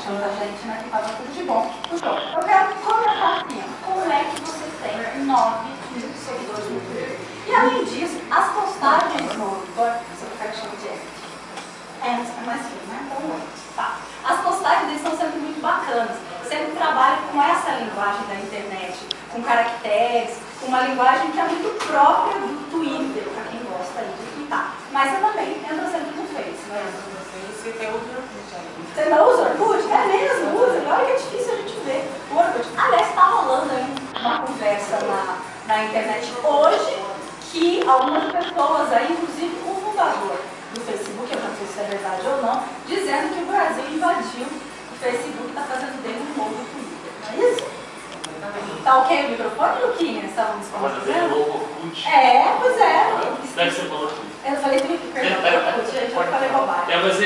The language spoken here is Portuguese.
tanta gente, né, que fala tudo de bom. Então, eu quero começar assim, como é que você tem 9 mil seguidores no Twitter. E além disso, as postagens no Twitter, você prefere chamar de é mais fino, né? Então, tá. As postagens deles estão sempre muito bacanas. Sempre trabalham com essa linguagem da internet, com caracteres, com uma linguagem que é muito própria do Twitter, para quem gosta aí de twittar. Mas eu também entro sempre no Face, né? Você tem o Orkut aí. Você não usa Orkut? É mesmo, usa. Olha que é difícil a gente ver o Orkut. Aliás, está rolando aí uma conversa na internet hoje que algumas pessoas aí, inclusive o fundador do Facebook, eu não sei se é verdade ou não, dizendo que o Brasil invadiu o Facebook, está fazendo dele um novo Twitter. Não é isso? Tá ok o microfone, Luquinha? Estávamos conversando? É, pois é. Deve ser falou tudo. Eu falei Twitter, perdão, Orkut, gente, eu falei bobagem. Mas